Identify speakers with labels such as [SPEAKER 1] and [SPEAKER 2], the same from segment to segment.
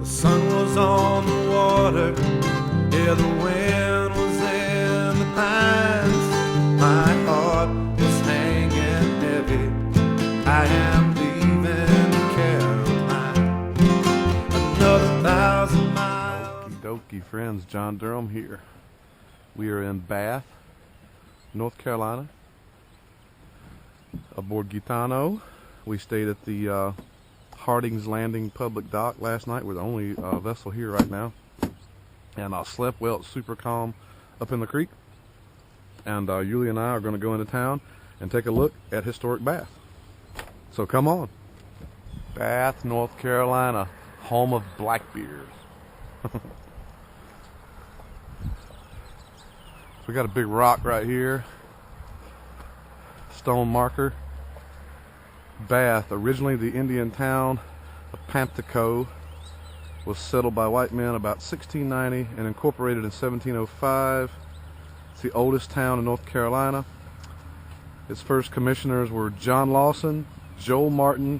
[SPEAKER 1] The sun was on the water, yeah, the wind was in the pines. My heart was hanging heavy, I am leaving Carolina. Another 1,000 miles.
[SPEAKER 2] Okie dokie, friends, John Durham here. We are in Bath, North Carolina, aboard Gitano. We stayed at the Harding's Landing public dock last night. We're the only vessel here right now, and I slept well. It's super calm up in the creek, and Yulia and I are going to go into town and take a look at historic Bath. So come on. Bath, North Carolina, home of Blackbeard. We got a big rock right here, stone marker. Bath, originally the Indian town of Pamtico, was settled by white men about 1690 and incorporated in 1705. It's the oldest town in North Carolina. Its first commissioners were John Lawson, Joel Martin,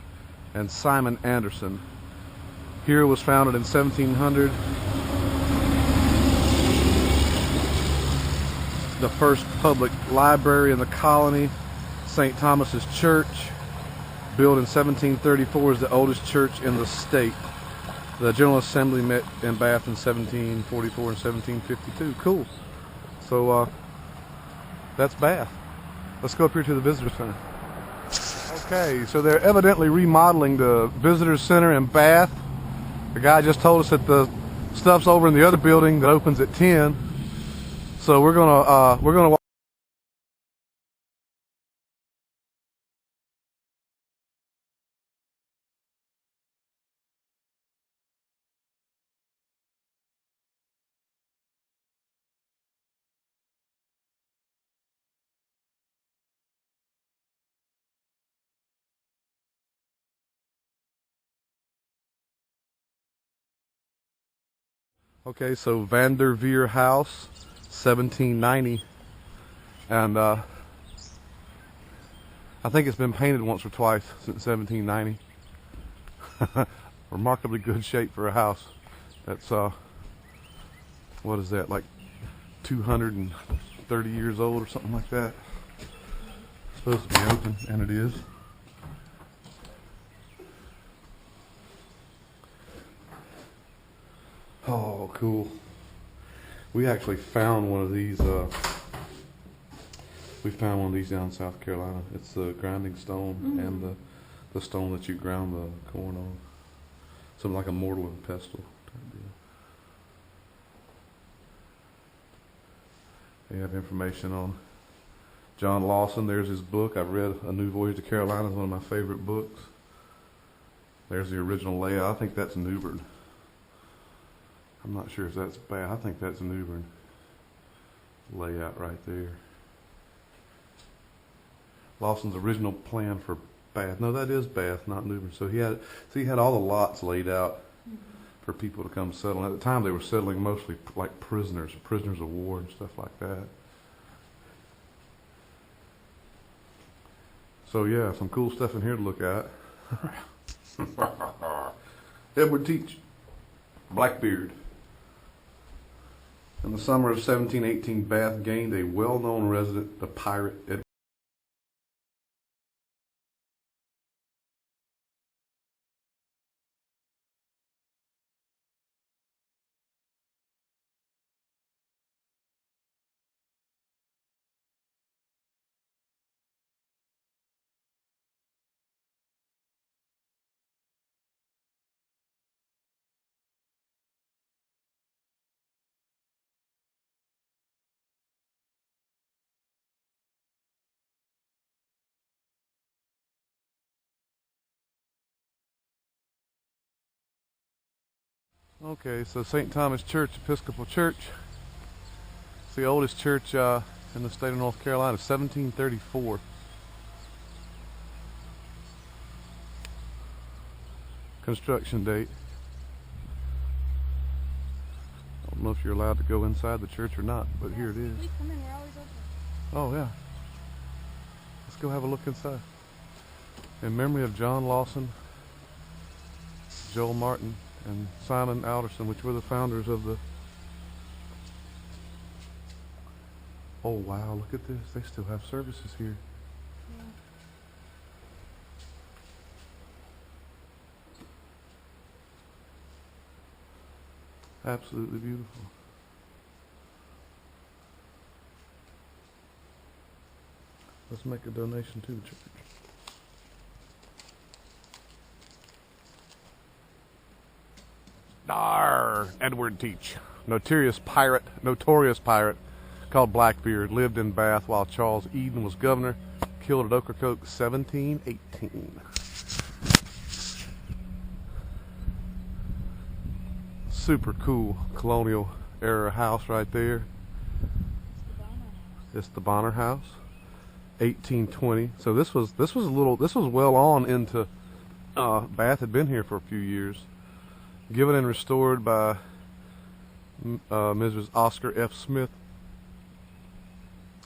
[SPEAKER 2] and Simon Anderson. Here was founded in 1700. The first public library in the colony, St. Thomas's Church, built in 1734, is the oldest church in the state. The General Assembly met in Bath in 1744 and 1752. Cool. So that's Bath. Let's go up here to the visitor center. Okay, so they're evidently remodeling the visitor center in Bath. The guy just told us that the stuff's over in the other building that opens at 10. So we're gonna walk. Okay, so VanDerveer House, 1790, and I think it's been painted once or twice since 1790. Remarkably good shape for a house. That's what is that, like 230 years old or something like that? It's supposed to be open, and it is. Oh, cool. We actually found one of these. We found one of these down in South Carolina. It's the grinding stone and the stone that you ground the corn on. Something like a mortar and pestle type deal. They have information on John Lawson. There's his book. I've read A New Voyage to Carolina. It's one of my favorite books. There's the original layout. I think that's Newbern. I'm not sure if that's Bath. I think that's Newbern layout right there. Lawson's original plan for Bath. No, that is Bath, not Newbern. So he had all the lots laid out for people to come settle. And at the time, they were settling mostly like prisoners of war and stuff like that. So yeah, some cool stuff in here to look at. Edward Teach, Blackbeard. In the summer of 1718, Bath gained a well-known resident, the pirate Edward. Okay, so St. Thomas Church, Episcopal Church. It's the oldest church in the state of North Carolina, 1734. Construction date. I don't know if you're allowed to go inside the church or not, but here it is.
[SPEAKER 3] We come in, we're always open.
[SPEAKER 2] Oh yeah. Let's go have a look inside. In memory of John Lawson, Joel Martin, and Simon Alderson, which were the founders of the... Oh wow, look at this. They still have services here. Absolutely beautiful. Let's make a donation to the church. Dar! Edward Teach, notorious pirate, called Blackbeard, lived in Bath while Charles Eden was governor, killed at Ocracoke 1718. Super cool colonial era house right there. It's the Bonner House, 1820. So this was well on into Bath had been here for a few years. Given and restored by Mrs. Oscar F. Smith,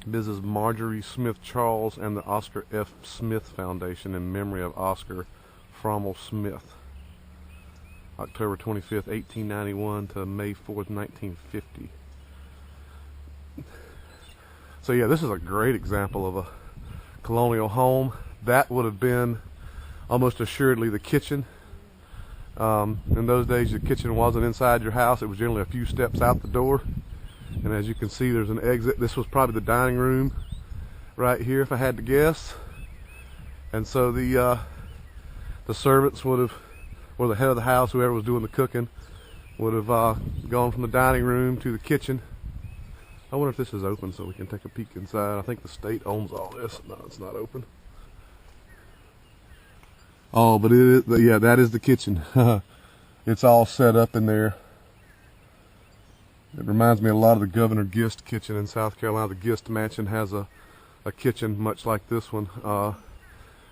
[SPEAKER 2] Mrs. Marjorie Smith Charles, and the Oscar F. Smith Foundation in memory of Oscar Frommel Smith. October 25th, 1891 to May 4th, 1950. So yeah, this is a great example of a colonial home. That would have been almost assuredly the kitchen. In those days, the kitchen wasn't inside your house. It was generally a few steps out the door. And as you can see, there's an exit. This was probably the dining room right here, if I had to guess. And so the servants would have, or the head of the house, whoever was doing the cooking, would have gone from the dining room to the kitchen. I wonder if this is open so we can take a peek inside. I think the state owns all this. No, it's not open. Oh, but it is, yeah, that is the kitchen. It's all set up in there. It reminds me a lot of the Governor Gist kitchen in South Carolina. The Gist mansion has a kitchen much like this one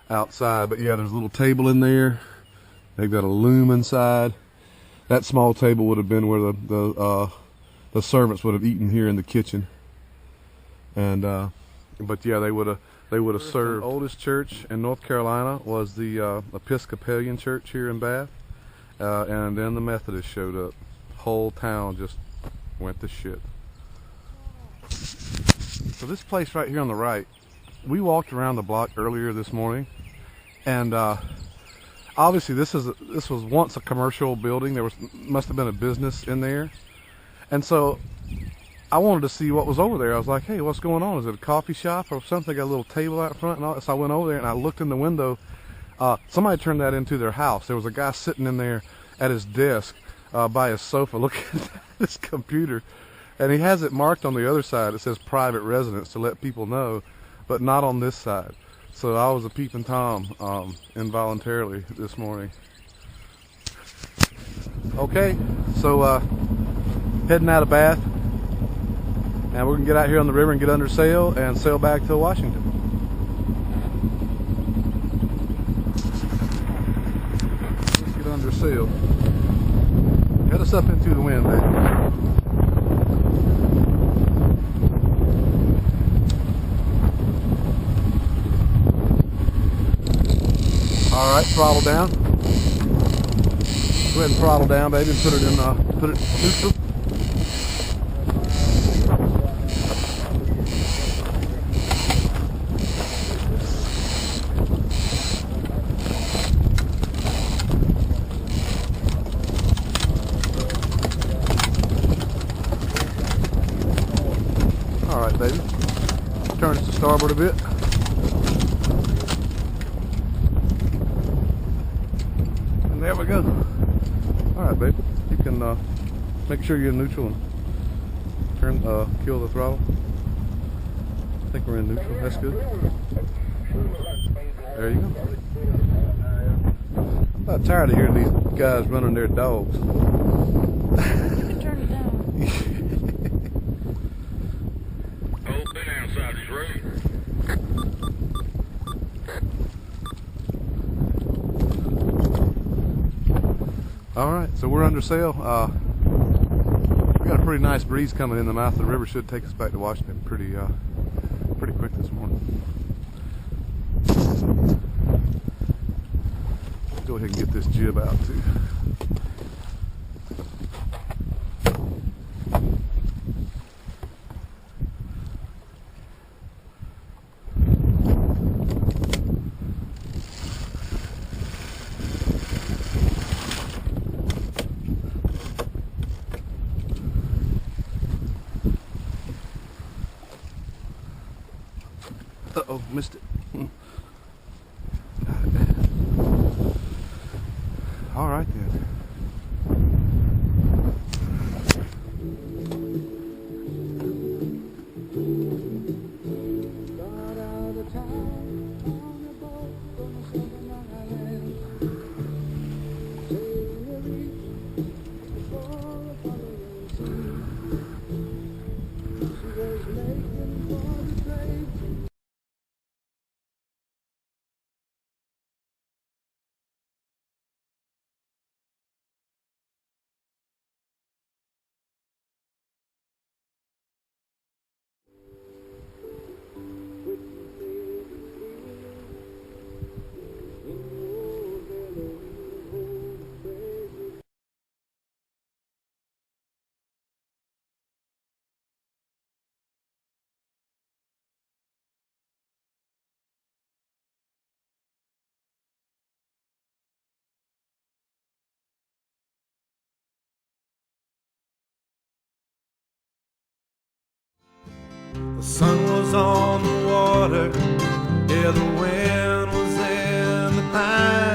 [SPEAKER 2] outside. But yeah, there's a little table in there. They've got a loom inside. That small table would have been where the servants would have eaten here in the kitchen. And but yeah, they would have served. The oldest church in North Carolina was the Episcopalian church here in Bath, and then the Methodists showed up. Whole town just went to shit. So this place right here on the right, we walked around the block earlier this morning, and obviously this was once a commercial building. There must have been a business in there, and so I wanted to see what was over there. I was like, hey, what's going on? Is it a coffee shop or something? Got a little table out front and all. So I went over there and I looked in the window. Somebody turned that into their house. There was a guy sitting in there at his desk by his sofa looking at his computer, and he has it marked on the other side. It says private residence to let people know, but not on this side. So I was a peeping Tom involuntarily this morning. Okay, so heading out of Bath, and we're gonna get out here on the river and get under sail and sail back to Washington. Let's get under sail. Head us up into the wind, baby. All right, throttle down. Go ahead and throttle down, baby, and put it neutral. All right, baby. Turn it to starboard a bit. There we go. Alright, babe. You can make sure you're in neutral and kill the throttle. I think we're in neutral. That's good. There you go. I'm about tired of hearing these guys running their dogs.
[SPEAKER 3] You can turn it down.
[SPEAKER 4] Oh, been outside this room.
[SPEAKER 2] Alright, so we're under sail. We got a pretty nice breeze coming in the mouth of the river. Should take us back to Washington pretty quick this morning. Let's go ahead and get this jib out too. Uh-oh, missed it. All right then.
[SPEAKER 1] The sun was on the water, yeah, the wind was in the pines.